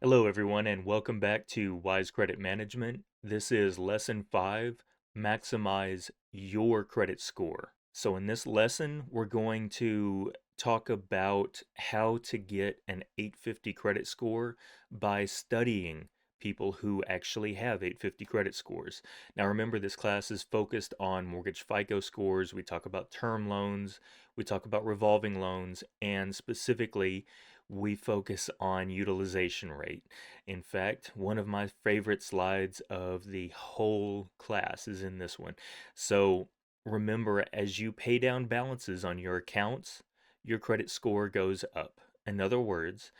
Hello, everyone, and welcome back to Wise Credit Management. This is Lesson 5, Maximize Your Credit Score. So in this lesson, we're going to talk about how to get an 850 credit score by studying people who actually have 850 credit scores. Now remember, this class is focused on mortgage FICO scores. We talk about term loans, we talk about revolving loans, and specifically we focus on utilization rate. In fact, one of my favorite slides of the whole class is in this one. So remember, as you pay down balances on your accounts, your credit score goes up. In other words,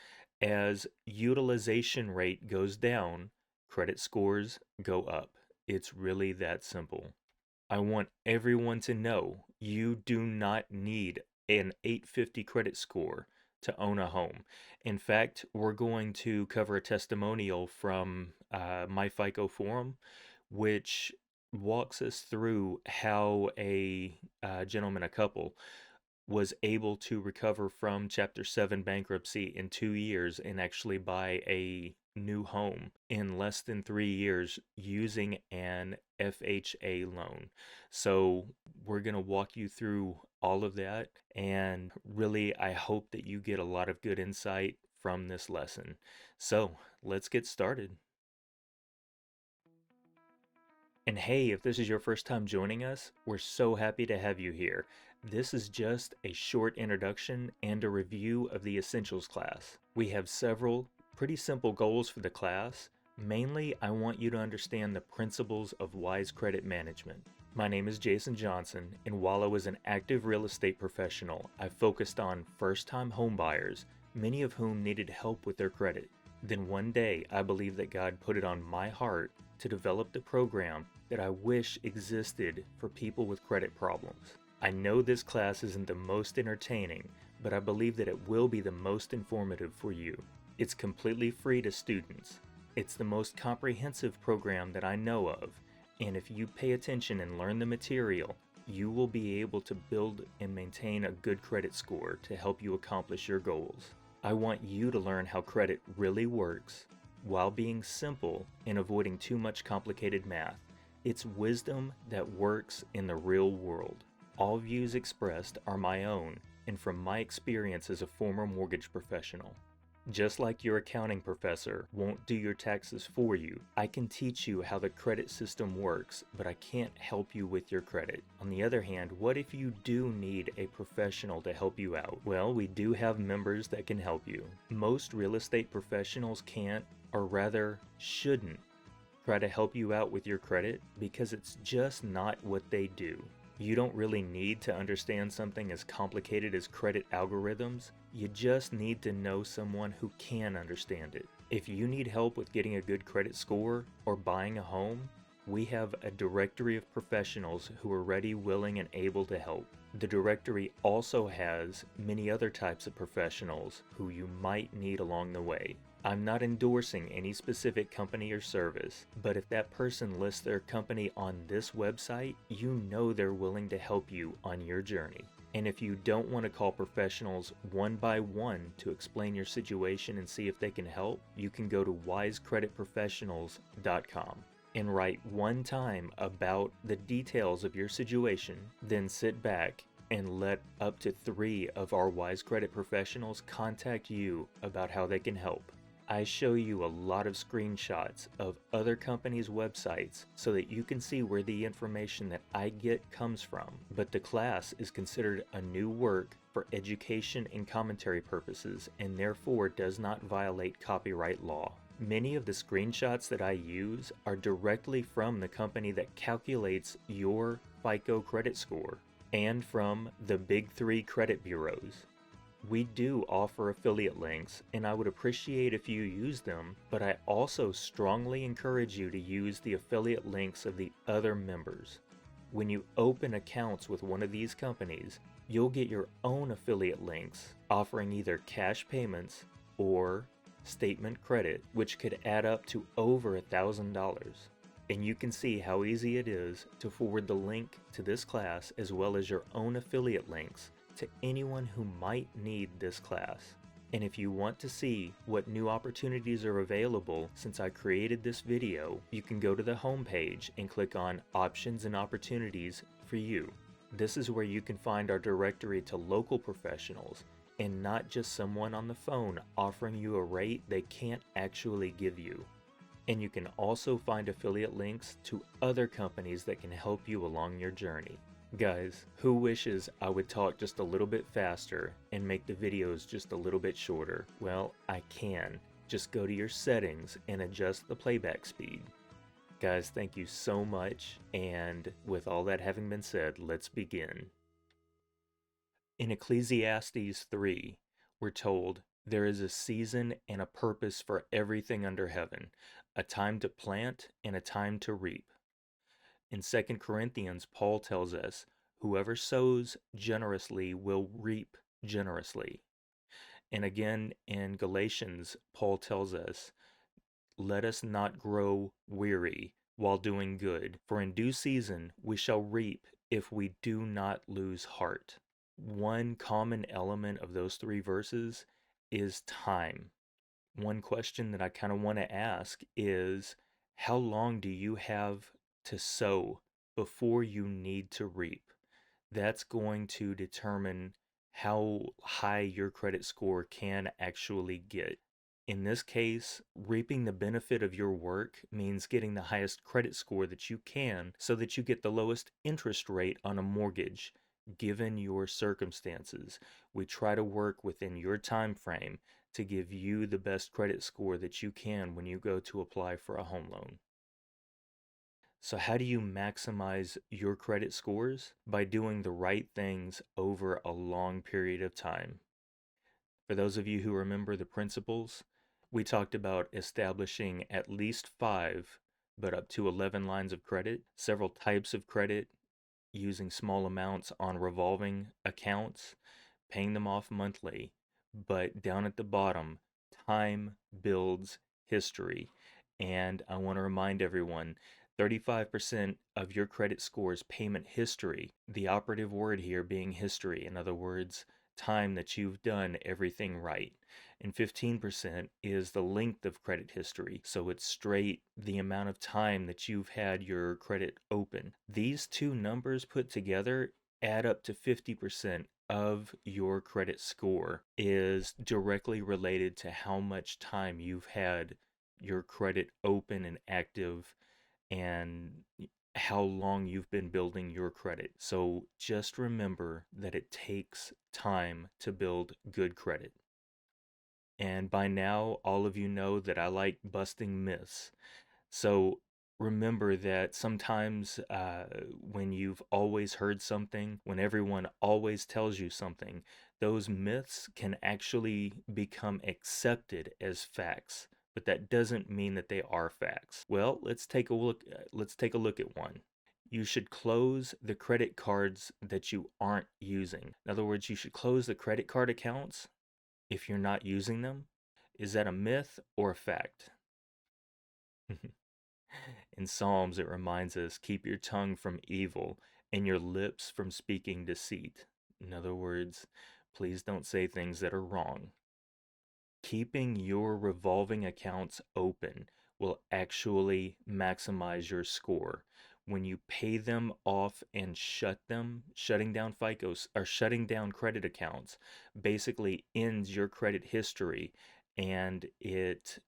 as utilization rate goes down, credit scores go up. It's really that simple. I want everyone to know you do not need an 850 credit score to own a home. In fact, we're going to cover a testimonial from my FICO forum, which walks us through how a gentleman, a couple, was able to recover from Chapter 7 bankruptcy in 2 years and actually buy a new home in less than 3 years using an FHA loan. So, we're going to walk you through all of that, and really, I hope that you get a lot of good insight from this lesson. So, let's get started. And hey, if this is your first time joining us, we're so happy to have you here. This is just a short introduction and a review of the Essentials class. We have several pretty simple goals for the class. Mainly, I want you to understand the principles of wise credit management. My name is Jason Johnson, and while I was an active real estate professional, I focused on first-time homebuyers, many of whom needed help with their credit. Then one day, I believe that God put it on my heart to develop the program that I wish existed for people with credit problems. I know this class isn't the most entertaining, but I believe that it will be the most informative for you. It's completely free to students. It's the most comprehensive program that I know of, and if you pay attention and learn the material, you will be able to build and maintain a good credit score to help you accomplish your goals. I want you to learn how credit really works while being simple and avoiding too much complicated math. It's wisdom that works in the real world. All views expressed are my own and from my experience as a former mortgage professional. Just like your accounting professor won't do your taxes for you, I can teach you how the credit system works, but I can't help you with your credit. On the other hand, what if you do need a professional to help you out? Well, we do have members that can help you. Most real estate professionals can't, or rather shouldn't, try to help you out with your credit because it's just not what they do. You don't really need to understand something as complicated as credit algorithms. You just need to know someone who can understand it. If you need help with getting a good credit score or buying a home, we have a directory of professionals who are ready, willing, and able to help. The directory also has many other types of professionals who you might need along the way. I'm not endorsing any specific company or service, but if that person lists their company on this website, you know they're willing to help you on your journey. And if you don't want to call professionals one by one to explain your situation and see if they can help, you can go to wisecreditprofessionals.com and write one time about the details of your situation, then sit back and let up to 3 of our Wise Credit professionals contact you about how they can help. I show you a lot of screenshots of other companies' websites so that you can see where the information that I get comes from, but the class is considered a new work for education and commentary purposes and therefore does not violate copyright law. Many of the screenshots that I use are directly from the company that calculates your FICO credit score and from the big 3 credit bureaus. We do offer affiliate links, and I would appreciate if you use them, but I also strongly encourage you to use the affiliate links of the other members. When you open accounts with one of these companies, you'll get your own affiliate links offering either cash payments or statement credit, which could add up to over $1,000. And you can see how easy it is to forward the link to this class as well as your own affiliate links to anyone who might need this class. And if you want to see what new opportunities are available since I created this video, you can go to the home page and click on Options and Opportunities for you. This is where you can find our directory to local professionals and not just someone on the phone offering you a rate they can't actually give you. And you can also find affiliate links to other companies that can help you along your journey. Guys, who wishes I would talk just a little bit faster and make the videos just a little bit shorter? Well, I can. Just go to your settings and adjust the playback speed. Guys, thank you so much, and with all that having been said, let's begin. In Ecclesiastes 3, we're told, "There is a season and a purpose for everything under heaven, a time to plant and a time to reap." In 2 Corinthians, Paul tells us, "Whoever sows generously will reap generously." And again in Galatians, Paul tells us, "Let us not grow weary while doing good, for in due season we shall reap if we do not lose heart." One common element of those three verses is time. One question that I kind of want to ask is, how long do you have to sow before you need to reap? That's going to determine how high your credit score can actually get. In this case, reaping the benefit of your work means getting the highest credit score that you can so that you get the lowest interest rate on a mortgage. Given your circumstances, we try to work within your time frame to give you the best credit score that you can when you go to apply for a home loan. So how do you maximize your credit scores? By doing the right things over a long period of time. For those of you who remember the principles, we talked about establishing at least 5, but up to 11 lines of credit, several types of credit, using small amounts on revolving accounts, paying them off monthly. But down at the bottom, time builds history. And I want to remind everyone, 35% of your credit score's payment history, the operative word here being history, in other words, time that you've done everything right. And 15% is the length of credit history. So it's straight the amount of time that you've had your credit open. These two numbers put together add up to 50% of your credit score is directly related to how much time you've had your credit open and active and how long you've been building your credit. So just remember that it takes time to build good credit. And by now, all of you know that I like busting myths. So remember that sometimes when you've always heard something, when everyone always tells you something, those myths can actually become accepted as facts. But that doesn't mean that they are facts. Well, let's take a look. Let's take a look at one. You should close the credit cards that you aren't using. In other words, you should close the credit card accounts if you're not using them. Is that a myth or a fact? In Psalms, it reminds us, "Keep your tongue from evil and your lips from speaking deceit." In other words, please don't say things that are wrong. Keeping your revolving accounts open will actually maximize your score. When you pay them off and shutting down FICOs or shutting down credit accounts basically ends your credit history, and it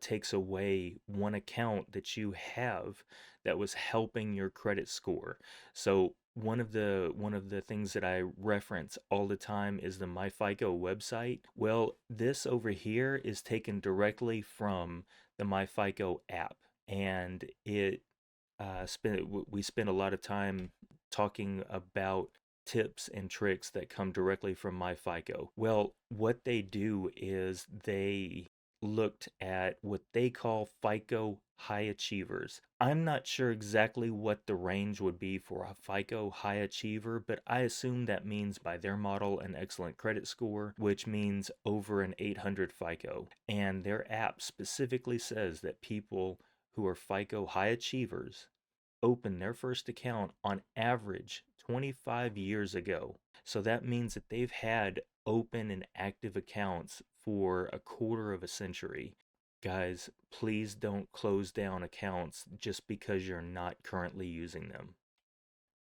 takes away one account that you have that was helping your credit score. So one of the things that I reference all the time is the MyFICO website. Well, this over here is taken directly from the MyFICO app, and we spend a lot of time talking about tips and tricks that come directly from MyFICO. Well, what they do is they looked at what they call FICO high achievers. I'm not sure exactly what the range would be for a FICO high achiever, but I assume that means by their model an excellent credit score, which means over an 800 FICO. And their app specifically says that people who are FICO high achievers open their first account on average 25 years ago. So that means that they've had open and active accounts for a quarter of a century. Guys, please don't close down accounts just because you're not currently using them.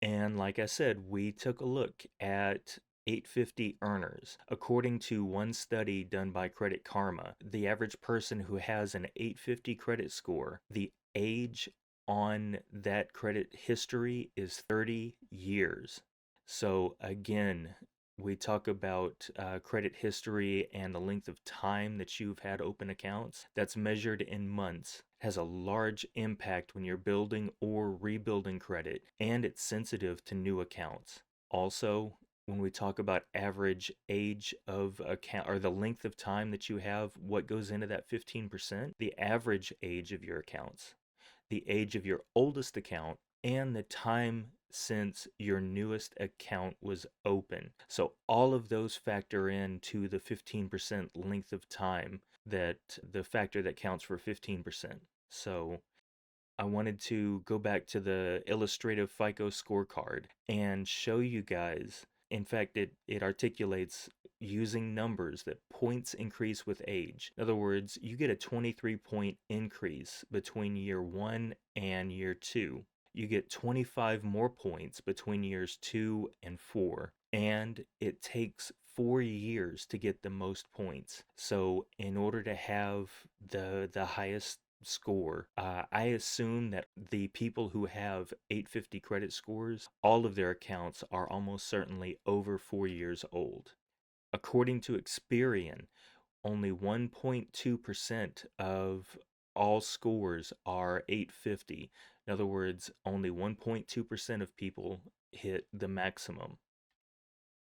And like I said, we took a look at 850 earners. According to one study done by Credit Karma, the average person who has an 850 credit score, the age on that credit history is 30 years. So again, we talk about credit history and the length of time that you've had open accounts. That's measured in months. It has a large impact when you're building or rebuilding credit, and it's sensitive to new accounts. Also, when we talk about average age of account or the length of time that you have, what goes into that 15%? The average age of your accounts, the age of your oldest account, and the time since your newest account was open. So all of those factor into the 15% length of time, that the factor that counts for 15%. So I wanted to go back to the illustrative FICO scorecard and show you guys. In fact, it articulates using numbers that points increase with age. In other words, you get a 23-point increase between year 1 and year 2. You get 25 more points between years 2 and 4. And it takes 4 years to get the most points. So in order to have the highest score, I assume that the people who have 850 credit scores, all of their accounts are almost certainly over 4 years old. According to Experian, only 1.2% of all scores are 850. In other words, only 1.2% of people hit the maximum.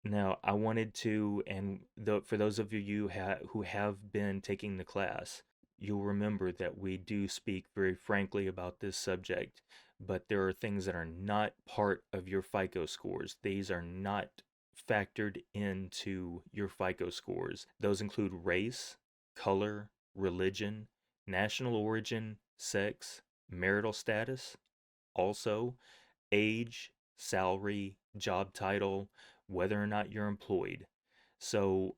Now, I wanted to, and for those of you who have been taking the class, you'll remember that we do speak very frankly about this subject, but there are things that are not part of your FICO scores. These are not factored into your FICO scores. Those include race, color, religion, national origin, sex, marital status, also age, salary, job title, whether or not you're employed. So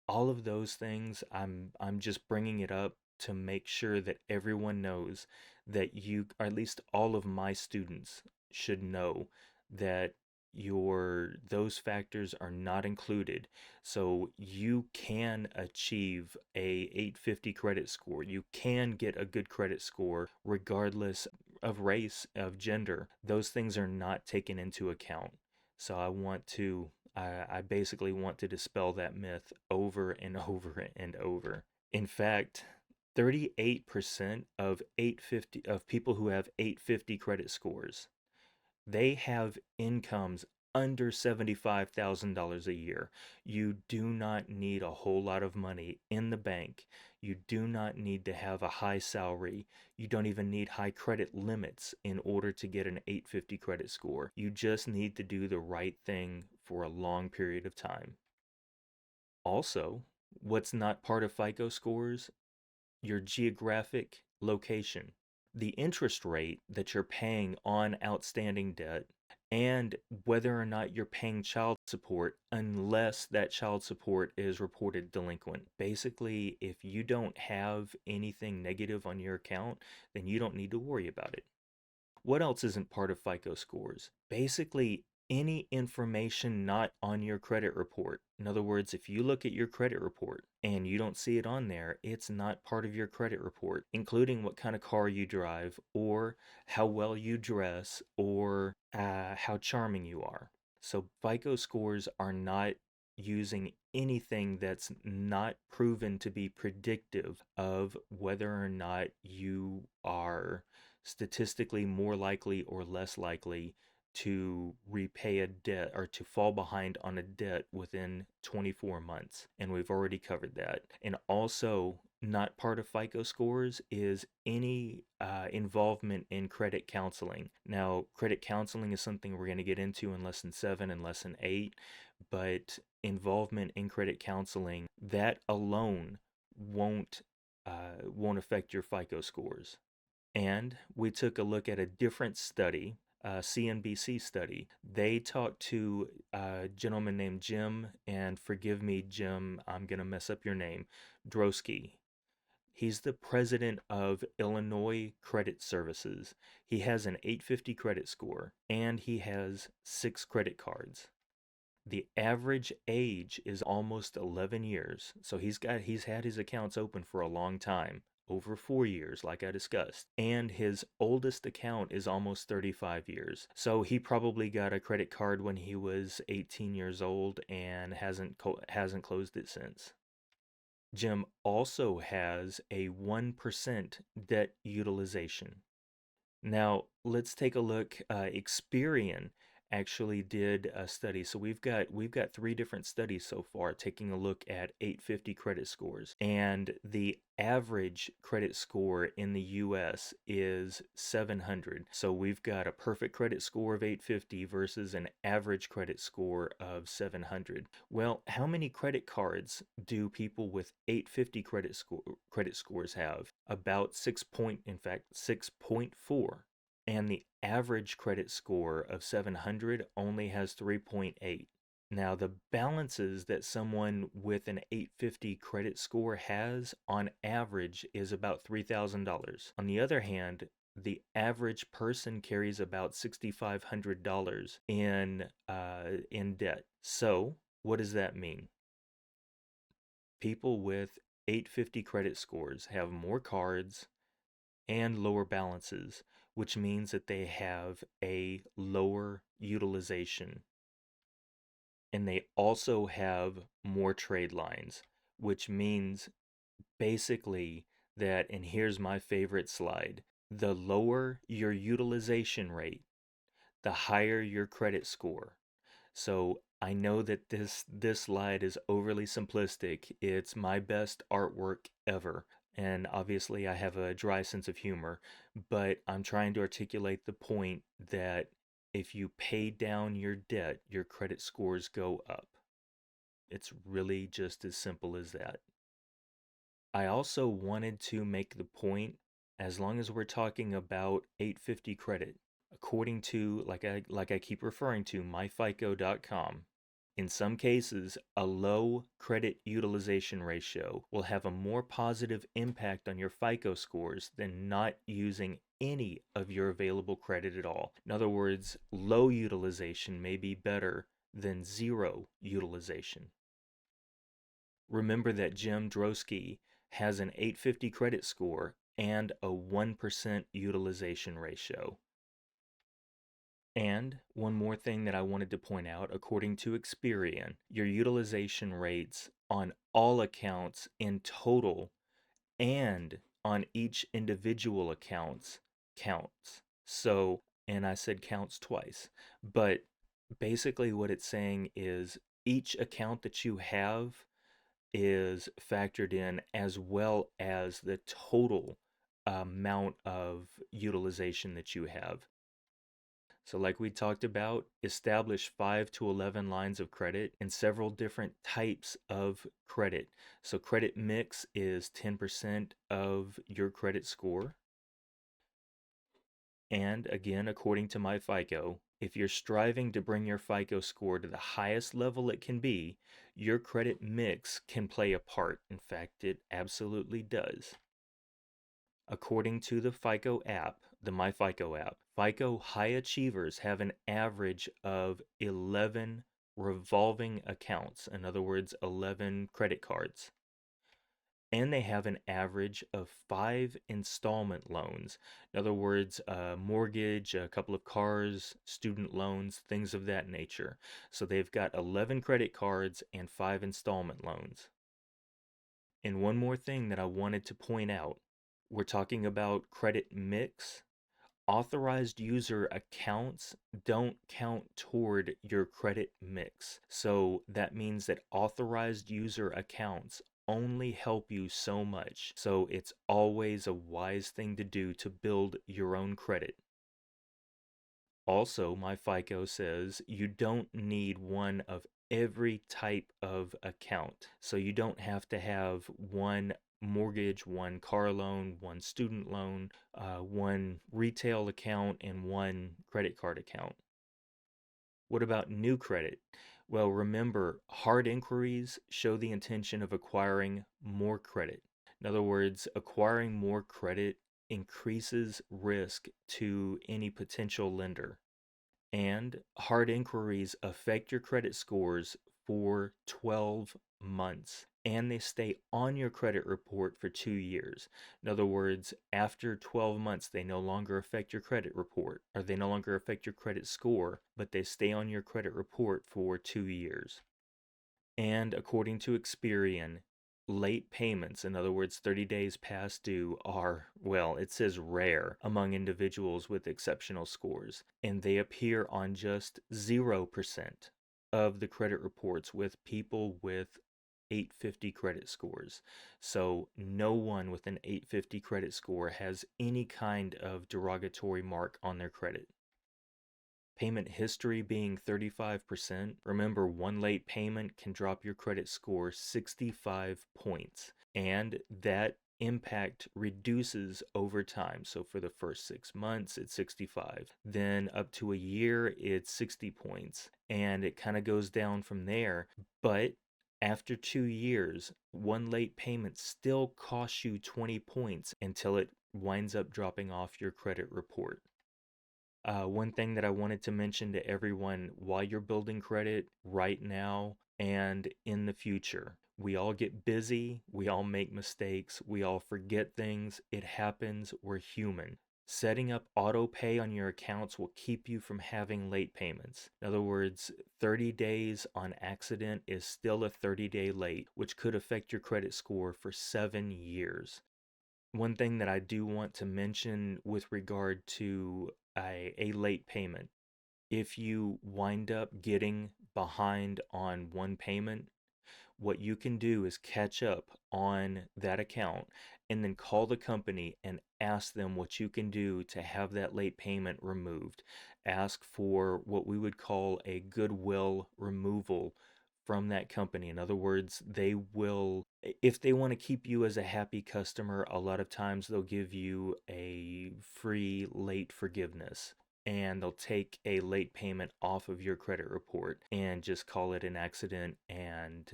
all of those things, I'm just bringing it up to make sure that everyone knows that you, or at least all of my students should know that those factors are not included. So you can achieve a 850 credit score. You can get a good credit score regardless of race, of gender. Those things are not taken into account. So I basically want to dispel that myth over and over and over. In fact, 38% of 850 of people who have 850 credit scores, they have incomes under $75,000 a year. You do not need a whole lot of money in the bank. You do not need to have a high salary. You don't even need high credit limits in order to get an 850 credit score. You just need to do the right thing for a long period of time. Also, what's not part of FICO scores? Your geographic location, the interest rate that you're paying on outstanding debt, and whether or not you're paying child support unless that child support is reported delinquent. Basically, if you don't have anything negative on your account, then you don't need to worry about it. What else isn't part of FICO scores? Basically, any information not on your credit report. In other words, if you look at your credit report and you don't see it on there, it's not part of your credit report, including what kind of car you drive, or how well you dress, or how charming you are. So FICO scores are not using anything that's not proven to be predictive of whether or not you are statistically more likely or less likely to repay a debt or to fall behind on a debt within 24 months. And we've already covered that. And also, not part of FICO scores is any involvement in credit counseling. Now, credit counseling is something we're going to get into in lesson 7 and lesson 8, but involvement in credit counseling, that alone won't affect your FICO scores. And we took a look at a different study CNBC study. They talked to a gentleman named Jim, and forgive me, Jim, I'm going to mess up your name, Drosky. He's the president of Illinois Credit Services. He has an 850 credit score, and he has 6 credit cards. The average age is almost 11 years. So he's had his accounts open for a long time, over 4 years like I discussed. And his oldest account is almost 35 years. So he probably got a credit card when he was 18 years old and hasn't closed it since. Jim also has a 1% debt utilization. Now, let's take a look. Experian actually did a study. So we've got 3 different studies so far taking a look at 850 credit scores. And the average credit score in the US is 700. So we've got a perfect credit score of 850 versus an average credit score of 700. Well, how many credit cards do people with 850 credit scores have? About 6.4, and the average credit score of 700 only has 3.8. Now, the balances that someone with an 850 credit score has on average is about $3,000. On the other hand, the average person carries about $6,500 in debt. So, what does that mean? People with 850 credit scores have more cards and lower balances, which means that they have a lower utilization. And they also have more trade lines, which means basically that, and here's my favorite slide, the lower your utilization rate, the higher your credit score. So I know that this slide is overly simplistic. It's my best artwork ever. And obviously I have a dry sense of humor, but I'm trying to articulate the point that if you pay down your debt, your credit scores go up. It's really just as simple as that. I also wanted to make the point, as long as we're talking about 850 credit, according to, like I keep referring to, myfico.com, in some cases, a low credit utilization ratio will have a more positive impact on your FICO scores than not using any of your available credit at all. In other words, low utilization may be better than zero utilization. Remember that Jim Drosky has an 850 credit score and a 1% utilization ratio. And one more thing that I wanted to point out, according to Experian, your utilization rates on all accounts in total and on each individual accounts counts. So, and I said counts twice, but basically what it's saying is each account that you have is factored in, as well as the total amount of utilization that you have. So like we talked about, establish 5 to 11 lines of credit and several different types of credit. So credit mix is 10% of your credit score. And again, according to my FICO, if you're striving to bring your FICO score to the highest level it can be, your credit mix can play a part. In fact, it absolutely does. According to the FICO app, the MyFICO app, FICO high achievers have an average of 11 revolving accounts, in other words, 11 credit cards. And they have an average of 5 installment loans. In other words, a mortgage, a couple of cars, student loans, things of that nature. So they've got 11 credit cards and 5 installment loans. And one more thing that I wanted to point out, we're talking about credit mix. Authorized user accounts don't count toward your credit mix. So that means that authorized user accounts only help you so much. So it's always a wise thing to do to build your own credit. Also, my FICO says you don't need one of every type of account. So you don't have to have one mortgage, one car loan, one student loan, one retail account, and one credit card account. What about new credit? Well, remember, hard inquiries show the intention of acquiring more credit. In other words, acquiring more credit increases risk to any potential lender. And hard inquiries affect your credit scores for 12 months. And they stay on your credit report for 2 years. In other words, after 12 months, they no longer affect your credit report, or they no longer affect your credit score, but they stay on your credit report for 2 years. And according to Experian, late payments, in other words, 30 days past due, are, well, it says rare among individuals with exceptional scores. And they appear on just 0% of the credit reports with people with 850 credit scores. So no one with an 850 credit score has any kind of derogatory mark on their credit. Payment history being 35%. Remember, one late payment can drop your credit score 65 points, and that impact reduces over time. So for the first 6 months, it's 65. Then up to a year, it's 60 points, and it kind of goes down from there. But after 2 years, one late payment still costs you 20 points until it winds up dropping off your credit report. One thing that I wanted to mention to everyone while you're building credit right now and in the future, we all get busy, we all make mistakes, we all forget things. It happens, we're human. Setting up auto pay on your accounts will keep you from having late payments. In other words, 30 days on accident is still a 30-day late, which could affect your credit score for 7 years. One thing that I do want to mention with regard to a late payment, if you wind up getting behind on one payment, what you can do is catch up on that account and then call the company and ask them what you can do to have that late payment removed. Ask for what we would call a goodwill removal from that company. In other words, they will, if they want to keep you as a happy customer, a lot of times they'll give you a free late forgiveness, and they'll take a late payment off of your credit report and just call it an accident, and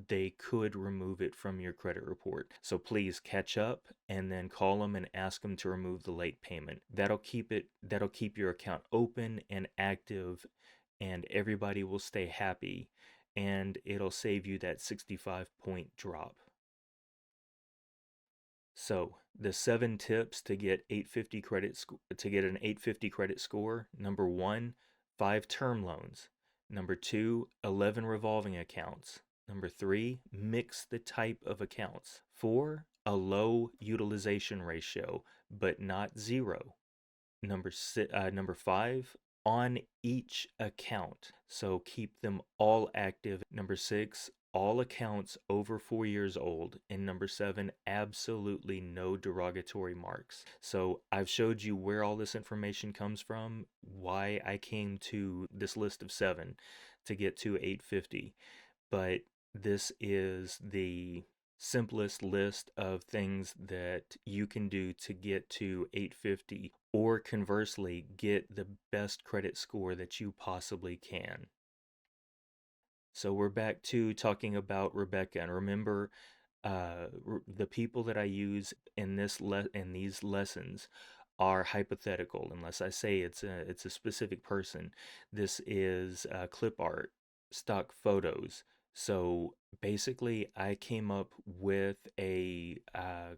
they could remove it from your credit report. So please catch up and then call them and ask them to remove the late payment. That'll keep your account open and active, and everybody will stay happy, and it'll save you that 65-point drop. So the 7 tips to get 850 to get an 850 credit score. Number 1, 5 term loans. Number 2, 11 revolving accounts. Number 3, mix the type of accounts. 4, a low utilization ratio, but not 0. Number 5, on each account. So keep them all active. Number 6, all accounts over 4 years old. And number 7, absolutely no derogatory marks. So I've showed you where all this information comes from, why I came to this list of 7 to get to 850. But this is the simplest list of things that you can do to get to 850, or conversely, get the best credit score that you possibly can. So we're back to talking about Rebecca, and remember, the people that I use in these lessons are hypothetical, unless I say it's a specific person. This is clip art, stock photos. So basically, I came up with a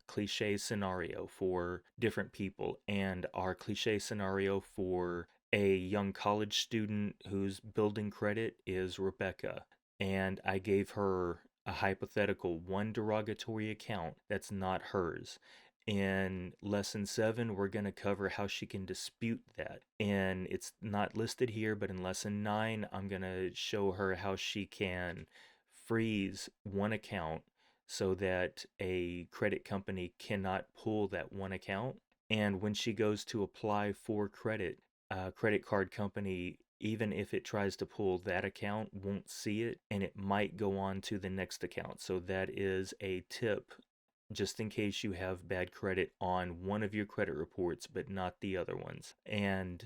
cliche scenario for different people, and our cliche scenario for a young college student who's building credit is Rebecca. And I gave her a hypothetical one derogatory account that's not hers. In lesson 7, we're going to cover how she can dispute that. And it's not listed here, but in lesson 9, I'm going to show her how she can freeze one account so that a credit company cannot pull that one account. And when she goes to apply for credit, a credit card company even if it tries to pull that account, won't see it, and it might go on to the next account. So that is a tip just in case you have bad credit on one of your credit reports, but not the other ones. And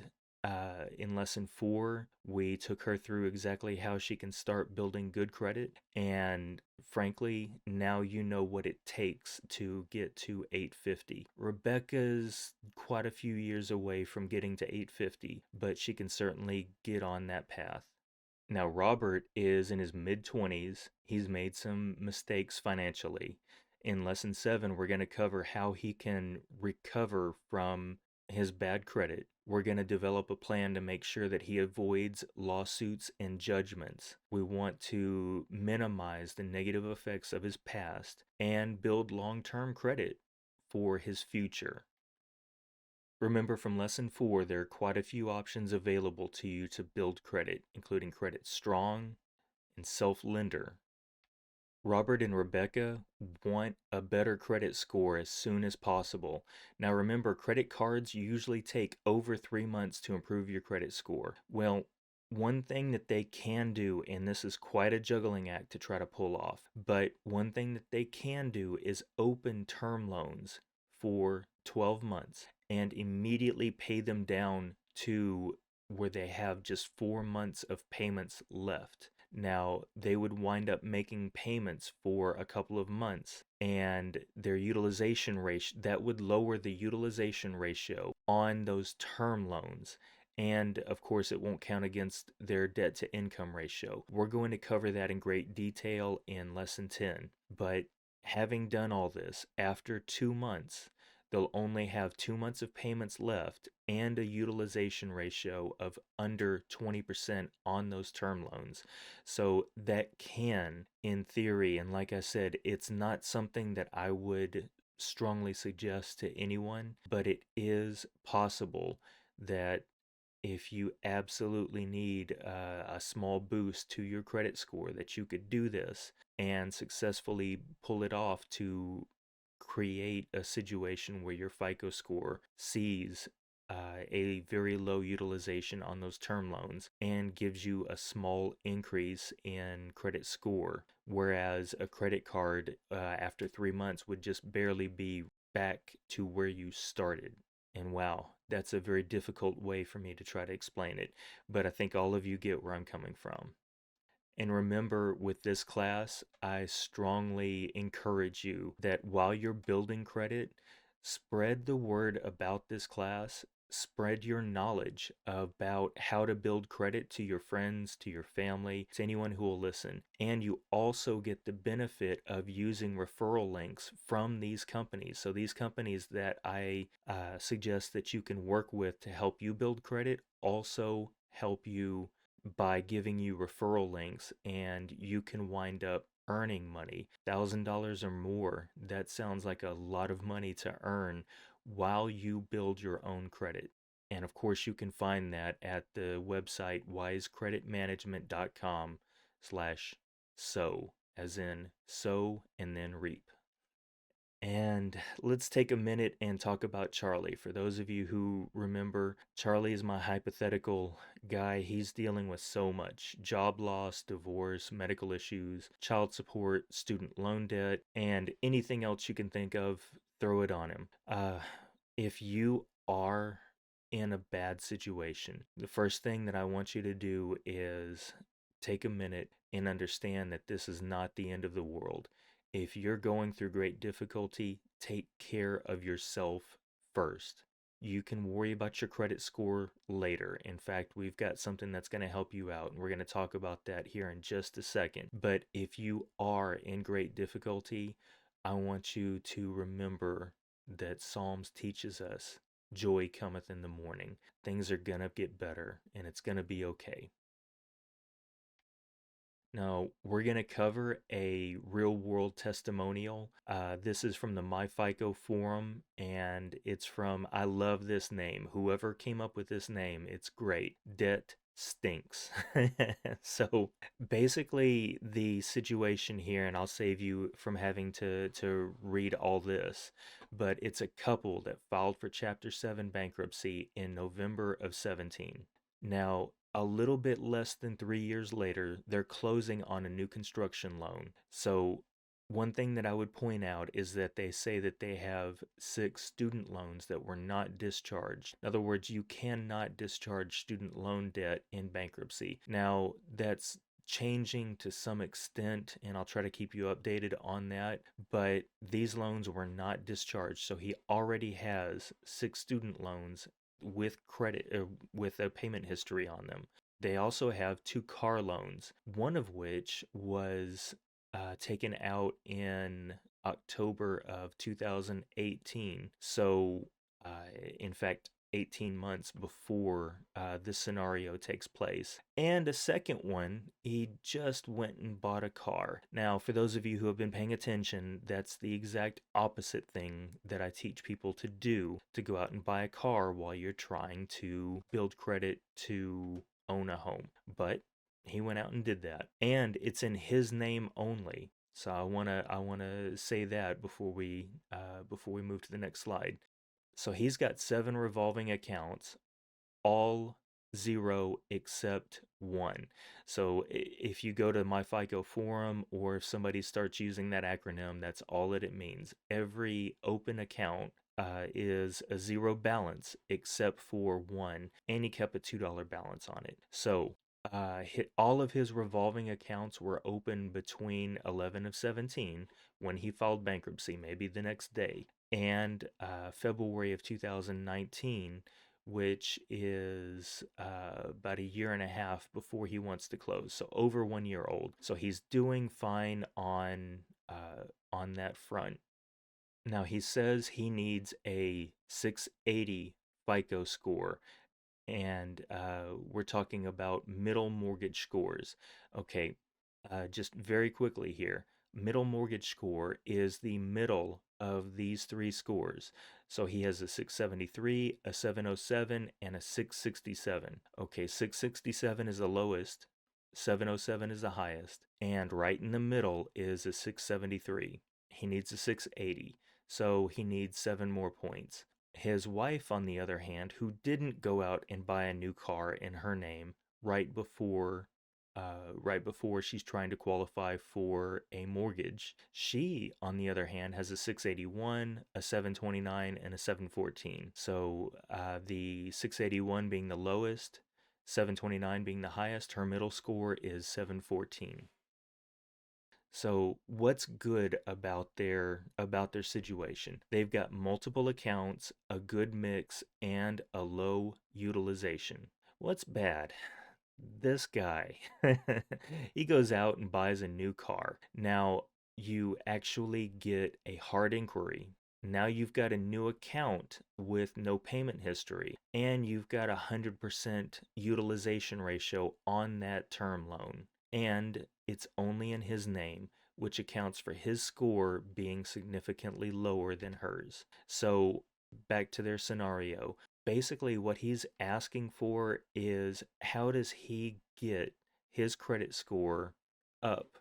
in lesson 4, we took her through exactly how she can start building good credit. And frankly, now you know what it takes to get to 850. Rebecca's quite a few years away from getting to 850, but she can certainly get on that path. Now, Robert is in his mid 20s. He's made some mistakes financially. In lesson 7, we're going to cover how he can recover from his bad credit. We're going to develop a plan to make sure that he avoids lawsuits and judgments. We want to minimize the negative effects of his past and build long term credit for his future. Remember from lesson 4, there are quite a few options available to you to build credit, including Credit Strong and Self Lender. Robert and Rebecca want a better credit score as soon as possible. Now remember, credit cards usually take over 3 months to improve your credit score. Well, one thing that they can do, and this is quite a juggling act to try to pull off, but one thing that they can do is open term loans for 12 months and immediately pay them down to where they have just 4 months of payments left. Now, they would wind up making payments for a couple of months, and their utilization ratio, that would lower the utilization ratio on those term loans. And of course, it won't count against their debt to income ratio. We're going to cover that in great detail in lesson 10. But having done all this, after 2 months, they'll only have 2 months of payments left and a utilization ratio of under 20% on those term loans. So that can, in theory, and like I said, it's not something that I would strongly suggest to anyone, but it is possible that if you absolutely need a small boost to your credit score, that you could do this and successfully pull it off to create a situation where your FICO score sees a very low utilization on those term loans and gives you a small increase in credit score, whereas a credit card after 3 months would just barely be back to where you started. And wow, that's a very difficult way for me to try to explain it, but I think all of you get where I'm coming from. And remember, with this class, I strongly encourage you that while you're building credit, spread the word about this class. Spread your knowledge about how to build credit to your friends, to your family, to anyone who will listen. And you also get the benefit of using referral links from these companies. So these companies that I suggest that you can work with to help you build credit also help you by giving you referral links, and you can wind up earning money, $1,000 or more. That sounds like a lot of money to earn while you build your own credit. And of course, you can find that at the website wisecreditmanagement.com/sow, as in sow and then reap. And let's take a minute and talk about Charlie. For those of you who remember, Charlie is my hypothetical guy. He's dealing with so much: job loss, divorce, medical issues, child support, student loan debt, and anything else you can think of, throw it on him. If you are in a bad situation, the first thing that I want you to do is take a minute and understand that this is not the end of the world. If you're going through great difficulty, take care of yourself first. You can worry about your credit score later. In fact, we've got something that's going to help you out, and we're going to talk about that here in just a second. But if you are in great difficulty, I want you to remember that Psalms teaches us joy cometh in the morning. Things are going to get better, and it's going to be okay. Now, we're going to cover a real world testimonial. This is from the MyFICO forum, and it's from, I love this name. Whoever came up with this name, it's great. Debt stinks. So basically, the situation here, and I'll save you from having to read all this, but it's a couple that filed for Chapter 7 bankruptcy in November of 17. Now, a little bit less than 3 years later, they're closing on a new construction loan. So, one thing that I would point out is that they say that they have 6 student loans that were not discharged. In other words, you cannot discharge student loan debt in bankruptcy. Now, that's changing to some extent, and I'll try to keep you updated on that. But these loans were not discharged, so he already has 6 student loans with credit, with a payment history on them. They also have 2 car loans, one of which was taken out in October of 2018. So, uh, in fact, 18 months before this scenario takes place. And a second one, he just went and bought a car. Now, for those of you who have been paying attention, that's the exact opposite thing that I teach people to do, to go out and buy a car while you're trying to build credit to own a home. But he went out and did that, and it's in his name only. So I wanna say that before we move to the next slide. So he's got 7 revolving accounts, all zero except one. So if you go to my FICO forum, or if somebody starts using that acronym, that's all that it means. Every open account is a zero balance except for one, and he kept a $2 balance on it. So all of his revolving accounts were open between 11 of 17 when he filed bankruptcy, maybe the next day, and February of 2019, which is about a year and a half before he wants to close. So over 1 year old. So he's doing fine on that front. Now he says he needs a 680 FICO score, and we're talking about middle mortgage scores. Okay, just very quickly here. Middle mortgage score is the middle of these 3 scores. So he has a 673, a 707, and a 667. Okay, 667 is the lowest, 707 is the highest, and right in the middle is a 673. He needs a 680, so he needs 7 more points. His wife, on the other hand, who didn't go out and buy a new car in her name right before right before she's trying to qualify for a mortgage. She, on the other hand, has a 681, a 729, and a 714. So the 681 being the lowest, 729 being the highest, her middle score is 714. So what's good about their situation? They've got multiple accounts, a good mix, and a low utilization. What's bad? This guy. He goes out and buys a new car. Now you actually get a hard inquiry. Now you've got a new account with no payment history, and you've got 100% utilization ratio on that term loan, and it's only in his name, which accounts for his score being significantly lower than hers. So, back to their scenario. Basically, what he's asking for is, how does he get his credit score up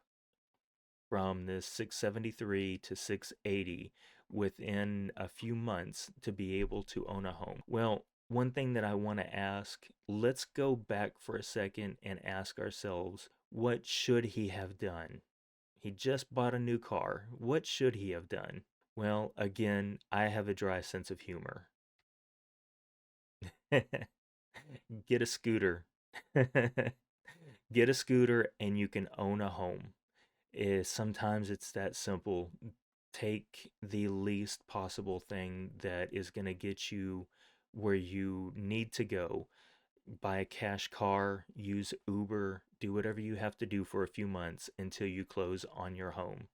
from this 673 to 680 within a few months to be able to own a home? Well, one thing that I want to ask, let's go back for a second and ask ourselves, what should he have done? He just bought a new car. What should he have done? Well, again, I have a dry sense of humor. Get a scooter. Get a scooter and you can own a home. Sometimes it's that simple. Take the least possible thing that is going to get you where you need to go. Buy a cash car, use Uber, do whatever you have to do for a few months until you close on your home.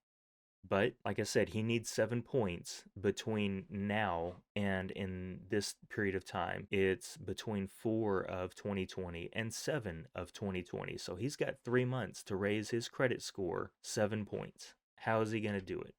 But like I said, he needs 7 points between now and in this period of time. It's between 4 of 2020 and 7 of 2020. So he's got 3 months to raise his credit score 7 points. How is he going to do it?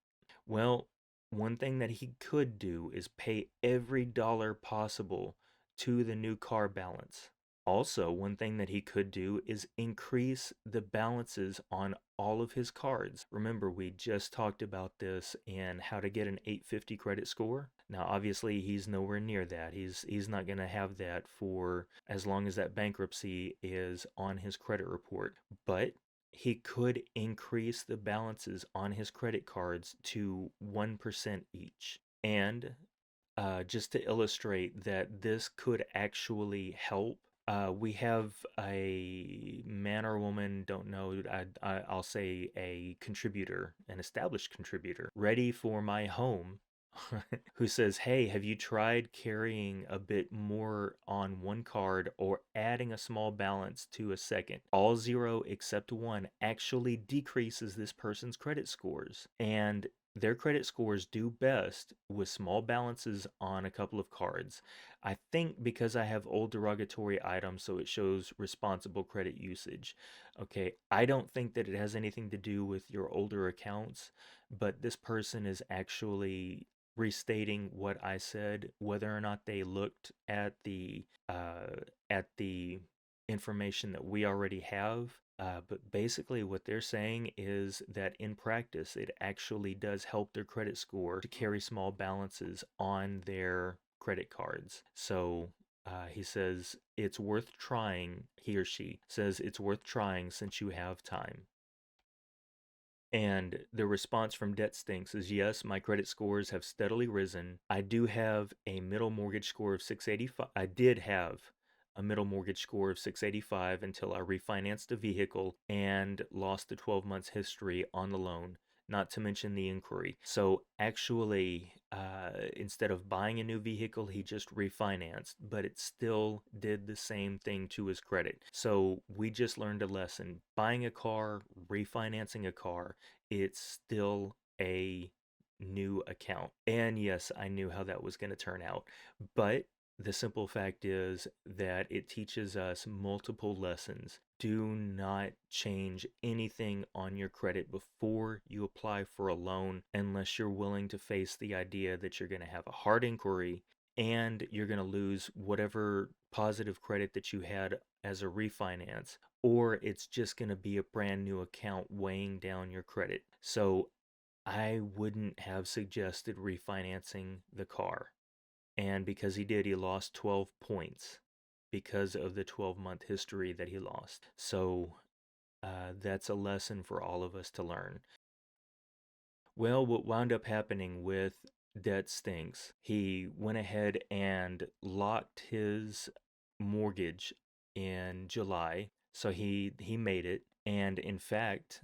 Well, one thing that he could do is pay every dollar possible to the new car balance. Also, one thing that he could do is increase the balances on all of his cards. Remember, we just talked about this in how to get an 850 credit score. Now, obviously, he's nowhere near that. He's not going to have that for as long as that bankruptcy is on his credit report. But he could increase the balances on his credit cards to 1% each. And just to illustrate that this could actually help, we have a man or woman, don't know, I'll say a contributor, an established contributor, ready for my home, who says, hey, have you tried carrying a bit more on one card or adding a small balance to a second? All zero except one actually decreases this person's credit scores. And their credit scores do best with small balances on a couple of cards. I think because I have old derogatory items, so it shows responsible credit usage. Okay, I don't think that it has anything to do with your older accounts, but this person is actually restating what I said, whether or not they looked at the information that we already have. But basically, what they're saying is that in practice, it actually does help their credit score to carry small balances on their credit cards. So he says it's worth trying, he or she says it's worth trying since you have time. And the response from Debt Stinks is yes, my credit scores have steadily risen. I do have a middle mortgage score of 685. I did have a middle mortgage score of 685 until I refinanced a vehicle and lost the 12 months history on the loan, not to mention the inquiry. So actually, instead of buying a new vehicle, he just refinanced, but it still did the same thing to his credit. So we just learned a lesson. Buying a car, refinancing a car, it's still a new account. And yes, I knew how that was going to turn out. But the simple fact is that it teaches us multiple lessons. Do not change anything on your credit before you apply for a loan unless you're willing to face the idea that you're going to have a hard inquiry and you're going to lose whatever positive credit that you had as a refinance, or it's just going to be a brand new account weighing down your credit. So I wouldn't have suggested refinancing the car. And because he did, he lost 12 points because of the 12-month history that he lost. So that's a lesson for all of us to learn. Well, what wound up happening with Debt Stinks, he went ahead and locked his mortgage in July. So he made it. And in fact,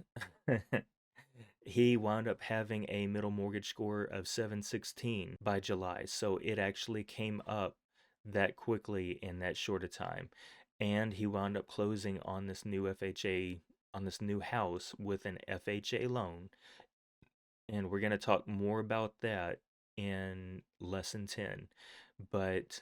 he wound up having a middle mortgage score of 716 by July. So it actually came up that quickly in that short a time. And he wound up closing on this new FHA, on this new house with an FHA loan. And we're going to talk more about that in lesson 10. But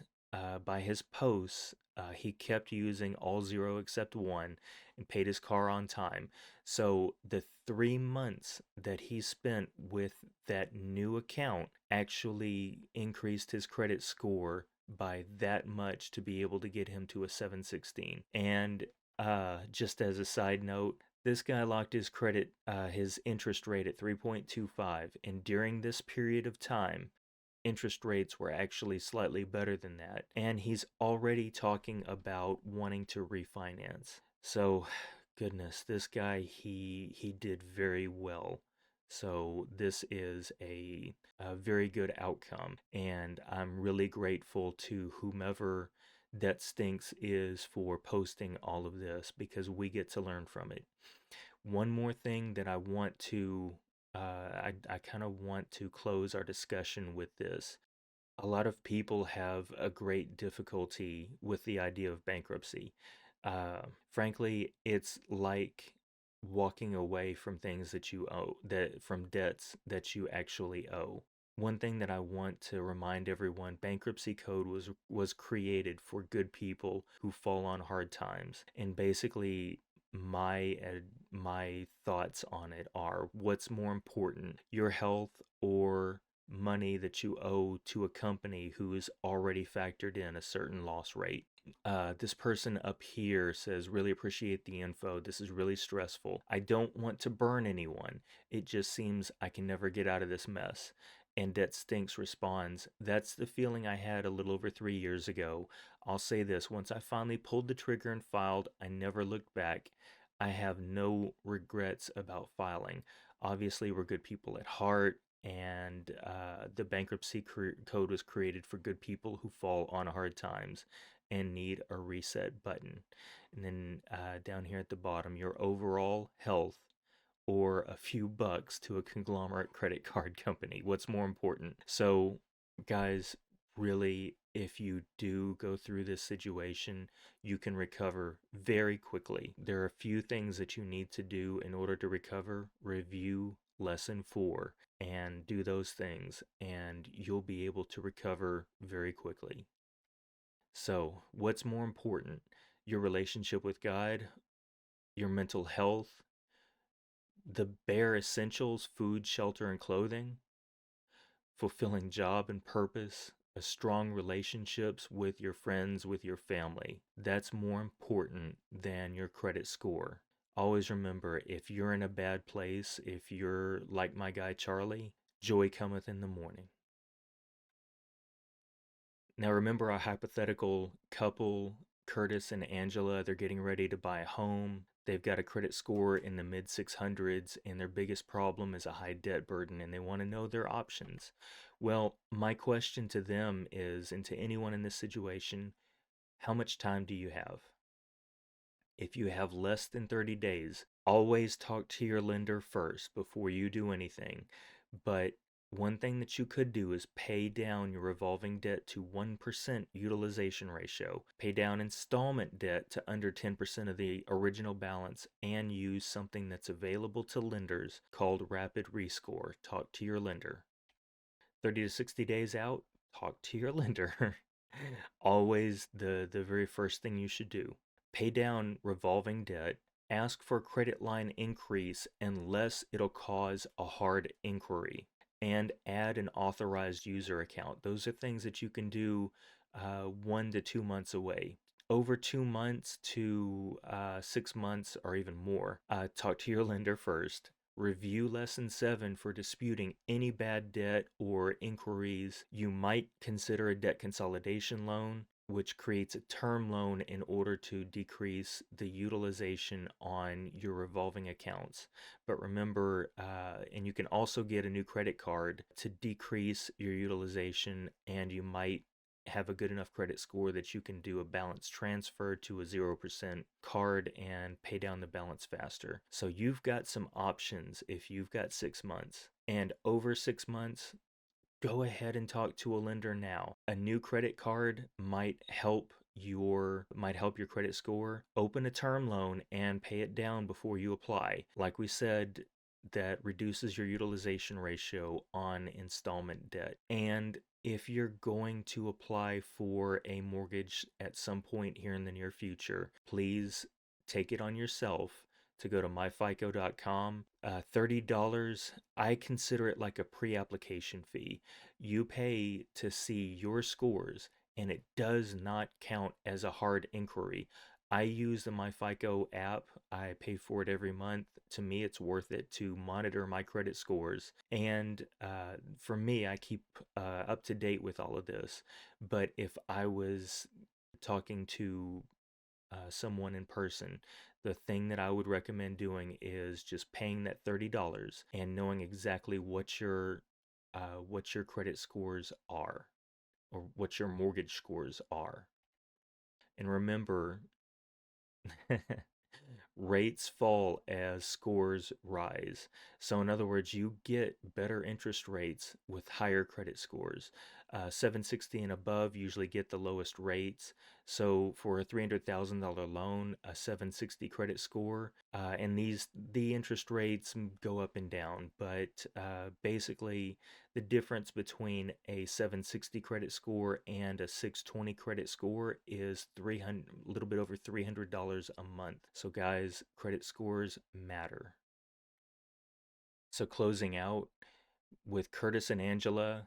by his posts, he kept using all zero except one and paid his car on time. So the 3 months that he spent with that new account actually increased his credit score by that much to be able to get him to a 716. And just as a side note, this guy locked his interest rate at 3.25, and during this period of time, interest rates were actually slightly better than that. And he's already talking about wanting to refinance. So, goodness, this guy he did very well. So this is a very good outcome, and I'm really grateful to whomever That Stinks is for posting all of this because we get to learn from it. One more thing that I want to, I kind of want to close our discussion with this. A lot of people have a great difficulty with the idea of bankruptcy. Frankly, it's like walking away from things that you owe, that from debts that you actually owe. One thing that I want to remind everyone, bankruptcy code was created for good people who fall on hard times. And basically my thoughts on it are what's more important, your health or money that you owe to a company who has already factored in a certain loss rate. This person up here says, really appreciate the info. This is really stressful. I don't want to burn anyone. It just seems I can never get out of this mess. And That Stinks responds, that's the feeling I had a little over 3 years ago. I'll say this, once I finally pulled the trigger and filed, I never looked back. I have no regrets about filing. Obviously, we're good people at heart, and the bankruptcy code was created for good people who fall on hard times and need a reset button. And then down here at the bottom, your overall health or a few bucks to a conglomerate credit card company. What's more important? So, guys, really, if you do go through this situation, you can recover very quickly. There are a few things that you need to do in order to recover. Review lesson 4 and do those things, and you'll be able to recover very quickly. So, what's more important? Your relationship with God, your mental health, the bare essentials, food, shelter, and clothing, fulfilling job and purpose, a strong relationships with your friends, with your family. That's more important than your credit score. Always remember, if you're in a bad place, if you're like my guy Charlie, joy cometh in the morning. Now remember our hypothetical couple, Curtis and Angela, they're getting ready to buy a home. They've got a credit score in the mid 600s, and their biggest problem is a high debt burden, and they want to know their options. Well, my question to them is, and to anyone in this situation, how much time do you have? If you have less than 30 days, always talk to your lender first before you do anything. But one thing that you could do is pay down your revolving debt to 1% utilization ratio, pay down installment debt to under 10% of the original balance, and use something that's available to lenders called Rapid Rescore. Talk to your lender. 30 to 60 days out, talk to your lender. Always the very first thing you should do. Pay down revolving debt, ask for a credit line increase unless it'll cause a hard inquiry, and add an authorized user account. Those are things that you can do 1 to 2 months away. Over 2 months to 6 months or even more, talk to your lender first. Review Lesson 7 for disputing any bad debt or inquiries. You might consider a debt consolidation loan, which creates a term loan in order to decrease the utilization on your revolving accounts. But remember, and you can also get a new credit card to decrease your utilization, and you might have a good enough credit score that you can do a balance transfer to a 0% card and pay down the balance faster. So you've got some options if you've got 6 months. And over 6 months, go ahead and talk to a lender now. A new credit card might help your credit score. Open a term loan and pay it down before you apply. Like we said, that reduces your utilization ratio on installment debt. And if you're going to apply for a mortgage at some point here in the near future, please take it on yourself to go to myfico.com. $30, I consider it like a pre-application fee. You pay to see your scores, and it does not count as a hard inquiry. I use the MyFICO app. I pay for it every month. To me, it's worth it to monitor my credit scores. And for me, I keep up to date with all of this. But if I was talking to someone in person, the thing that I would recommend doing is just paying that $30 and knowing exactly what your credit scores are, or what your mortgage scores are. And remember, rates fall as scores rise. So, in other words, you get better interest rates with higher credit scores. 760 and above usually get the lowest rates. So, for a $300,000 loan, a 760 credit score, and the interest rates go up and down. But basically, the difference between a 760 credit score and a 620 credit score is a little bit over $300 a month. So guys, credit scores matter. So closing out with Curtis and Angela,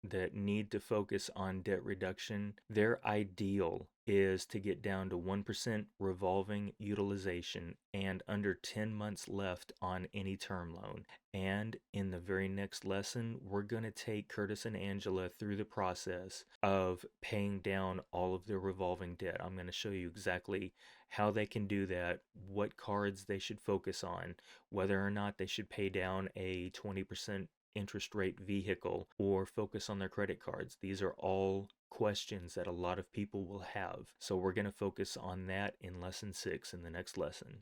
that need to focus on debt reduction, their ideal is to get down to 1% revolving utilization and under 10 months left on any term loan. And in the very next lesson, we're going to take Curtis and Angela through the process of paying down all of their revolving debt. I'm going to show you exactly how they can do that, what cards they should focus on, whether or not they should pay down a 20% interest rate vehicle or focus on their credit cards. These are all questions that a lot of people will have. So we're going to focus on that in lesson 6 in the next lesson.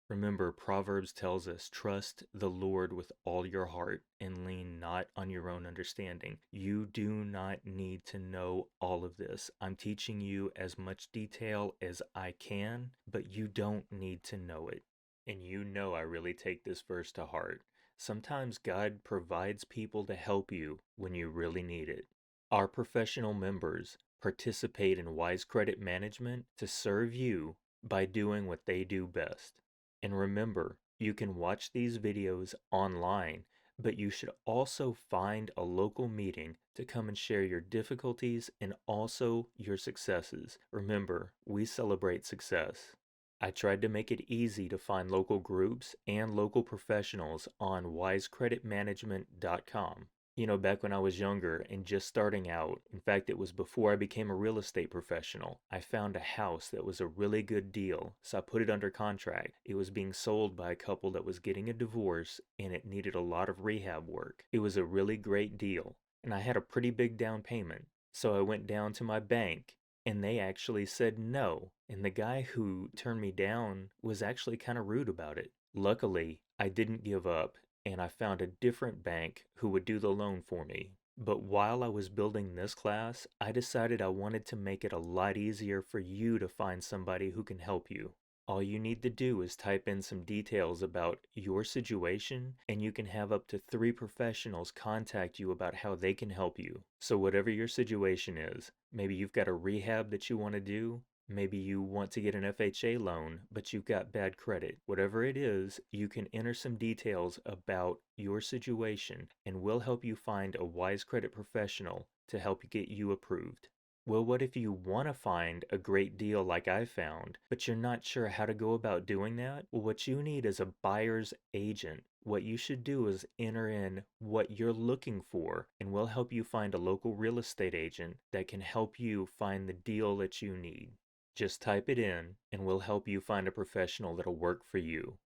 Remember, Proverbs tells us, trust the Lord with all your heart and lean not on your own understanding. You do not need to know all of this. I'm teaching you as much detail as I can, but you don't need to know it. And you know I really take this verse to heart. Sometimes God provides people to help you when you really need it. Our professional members participate in wise credit management to serve you by doing what they do best. And remember, you can watch these videos online, but you should also find a local meeting to come and share your difficulties and also your successes. Remember, we celebrate success. I tried to make it easy to find local groups and local professionals on wisecreditmanagement.com. You know, back when I was younger and just starting out, in fact, it was before I became a real estate professional, I found a house that was a really good deal, so I put it under contract. It was being sold by a couple that was getting a divorce and it needed a lot of rehab work. It was a really great deal, and I had a pretty big down payment. So I went down to my bank and they actually said no. And the guy who turned me down was actually kind of rude about it. Luckily, I didn't give up and I found a different bank who would do the loan for me. But while I was building this class, I decided I wanted to make it a lot easier for you to find somebody who can help you. All you need to do is type in some details about your situation, and you can have up to 3 professionals contact you about how they can help you. So, whatever your situation is, maybe you've got a rehab that you want to do, maybe you want to get an FHA loan, but you've got bad credit. Whatever it is, you can enter some details about your situation, and we'll help you find a wise credit professional to help get you approved. Well, what if you want to find a great deal like I found, but you're not sure how to go about doing that? Well, what you need is a buyer's agent. What you should do is enter in what you're looking for, and we'll help you find a local real estate agent that can help you find the deal that you need. Just type it in, and we'll help you find a professional that'll work for you.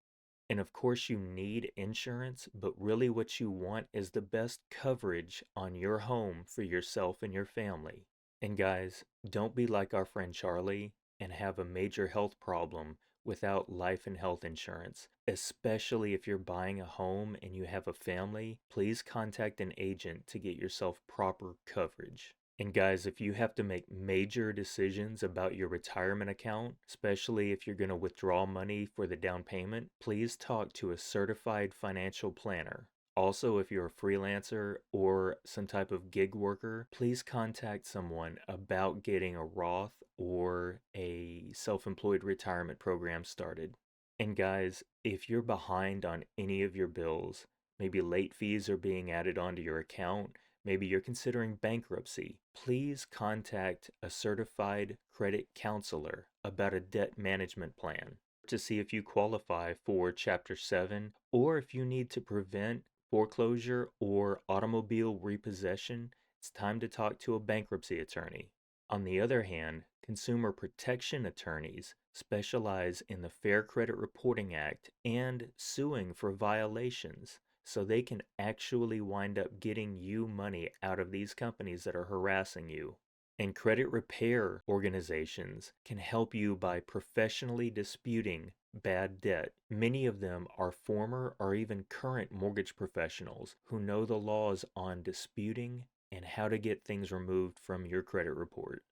And of course, you need insurance, but really what you want is the best coverage on your home for yourself and your family. And guys, don't be like our friend Charlie and have a major health problem without life and health insurance. Especially if you're buying a home and you have a family, please contact an agent to get yourself proper coverage. And guys, if you have to make major decisions about your retirement account, especially if you're going to withdraw money for the down payment, please talk to a certified financial planner. Also, if you're a freelancer or some type of gig worker, please contact someone about getting a Roth or a self-employed retirement program started. And guys, if you're behind on any of your bills, maybe late fees are being added onto your account, maybe you're considering bankruptcy, please contact a certified credit counselor about a debt management plan to see if you qualify for Chapter 7 or if you need to prevent foreclosure or automobile repossession. It's time to talk to a bankruptcy attorney. On the other hand, consumer protection attorneys specialize in the Fair Credit Reporting Act and suing for violations, so they can actually wind up getting you money out of these companies that are harassing you. And credit repair organizations can help you by professionally disputing bad debt. Many of them are former or even current mortgage professionals who know the laws on disputing and how to get things removed from your credit report.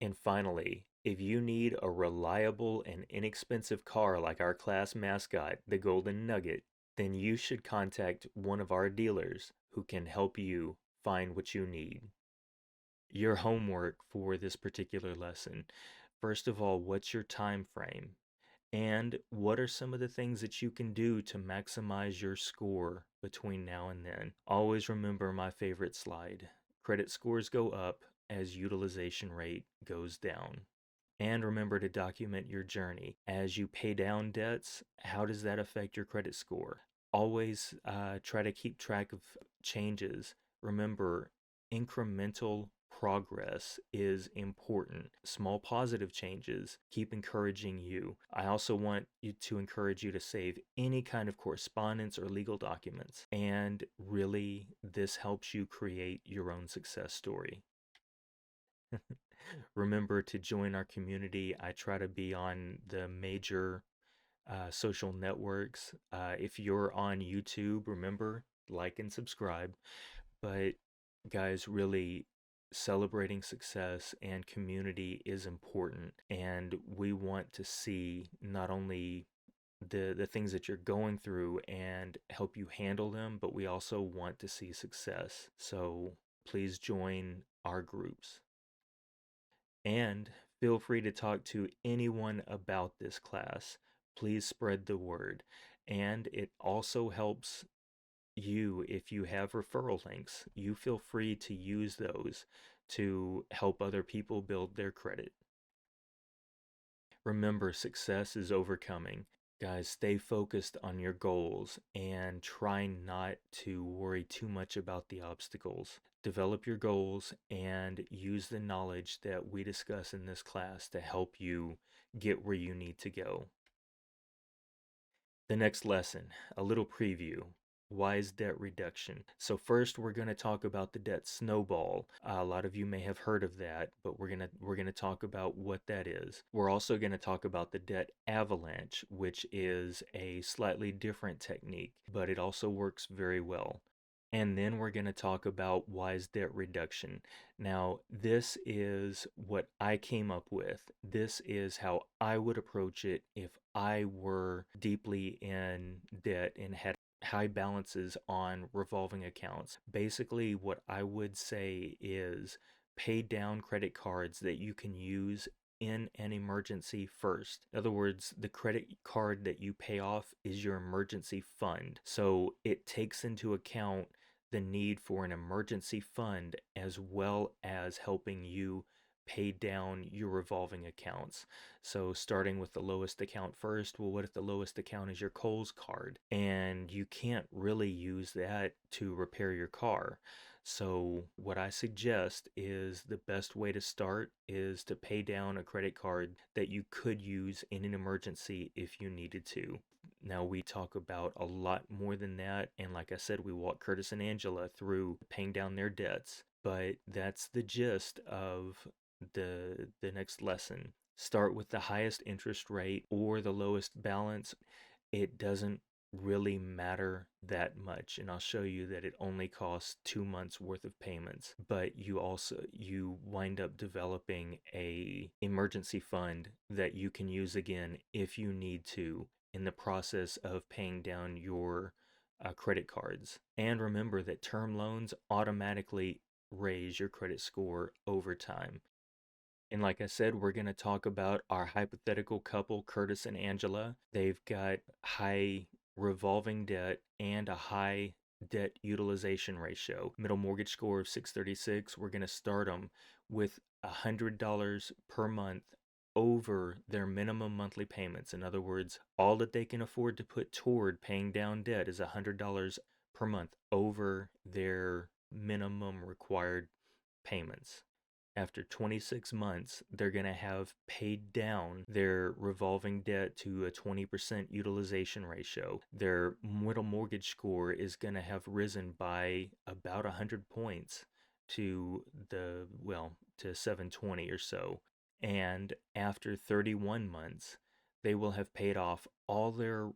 And finally, if you need a reliable and inexpensive car like our class mascot, the Golden Nugget, then you should contact one of our dealers who can help you find what you need. Your homework for this particular lesson. First of all, what's your time frame? And what are some of the things that you can do to maximize your score between now and then? Always remember my favorite slide. Credit scores go up as utilization rate goes down. And remember to document your journey. As you pay down debts, how does that affect your credit score? Always try to keep track of changes. Remember, incremental progress is important. Small positive changes keep encouraging you. I also want to encourage you to save any kind of correspondence or legal documents. And really, this helps you create your own success story. Remember to join our community. I try to be on the major social networks. If you're on YouTube, remember, like and subscribe. But guys, really, celebrating success and community is important. And we want to see not only the things that you're going through and help you handle them, but we also want to see success. So please join our groups. And feel free to talk to anyone about this class. Please spread the word. And it also helps you if you have referral links. You feel free to use those to help other people build their credit. Remember, success is overcoming. Guys, stay focused on your goals and try not to worry too much about the obstacles. Develop your goals and use the knowledge that we discuss in this class to help you get where you need to go. The next lesson, a little preview. Wise debt reduction. So first we're going to talk about the debt snowball. A lot of you may have heard of that, but we're going to talk about what that is. We're also going to talk about the debt avalanche, which is a slightly different technique, but it also works very well. And then we're going to talk about wise debt reduction. Now, this is what I came up with. This is how I would approach it if I were deeply in debt and had high balances on revolving accounts. Basically, what I would say is pay down credit cards that you can use in an emergency first. In other words, the credit card that you pay off is your emergency fund. So it takes into account the need for an emergency fund as well as helping you pay down your revolving accounts. So starting with the lowest account first, well, what if the lowest account is your Kohl's card and you can't really use that to repair your car? So what I suggest is the best way to start is to pay down a credit card that you could use in an emergency if you needed to. Now we talk about a lot more than that, and like I said, we walk Curtis and Angela through paying down their debts, but that's the gist of the next lesson. Start with the highest interest rate or the lowest balance. It doesn't really matter that much, and I'll show you that it only costs 2 months worth of payments, but you wind up developing a emergency fund that you can use again if you need to in the process of paying down your credit cards. And remember that term loans automatically raise your credit score over time. And like I said, we're going to talk about our hypothetical couple, Curtis and Angela. They've got high revolving debt and a high debt utilization ratio. Middle mortgage score of 636. We're going to start them with $100 per month over their minimum monthly payments. In other words, all that they can afford to put toward paying down debt is $100 per month over their minimum required payments. After 26 months, they're going to have paid down their revolving debt to a 20% utilization ratio. Their middle mortgage score is going to have risen by about 100 points to to 720 or so. And after 31 months, they will have paid off all their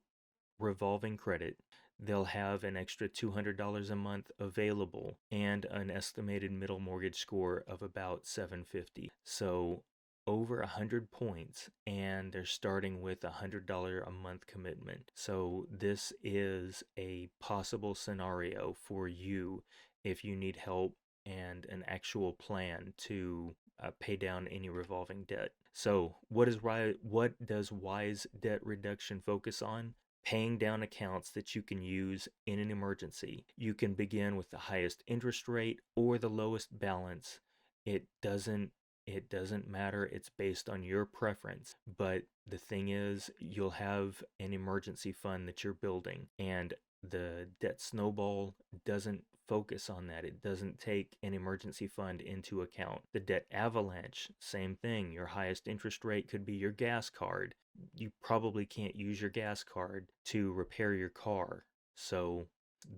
revolving credit. They'll have an extra $200 a month available and an estimated middle mortgage score of about 750. So over 100 points, and they're starting with a $100 a month commitment. So this is a possible scenario for you if you need help and an actual plan to pay down any revolving debt. So, what does wise debt reduction focus on? Paying down accounts that you can use in an emergency. You can begin with the highest interest rate or the lowest balance. It doesn't it doesn't matter. It's based on your preference. But the thing is, you'll have an emergency fund that you're building, and the debt snowball doesn't focus on that. It doesn't take an emergency fund into account. The debt avalanche, same thing. Your highest interest rate could be your gas card. You probably can't use your gas card to repair your car. So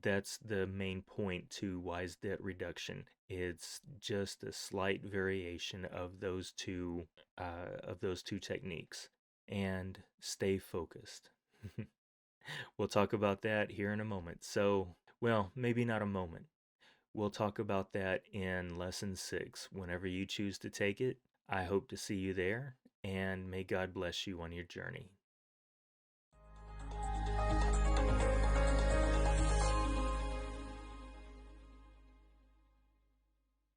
that's the main point to wise debt reduction. It's just a slight variation of those two techniques. And stay focused. We'll talk about that here in a moment. So, well, maybe not a moment. We'll talk about that in lesson 6 whenever you choose to take it. I hope to see you there, and may God bless you on your journey.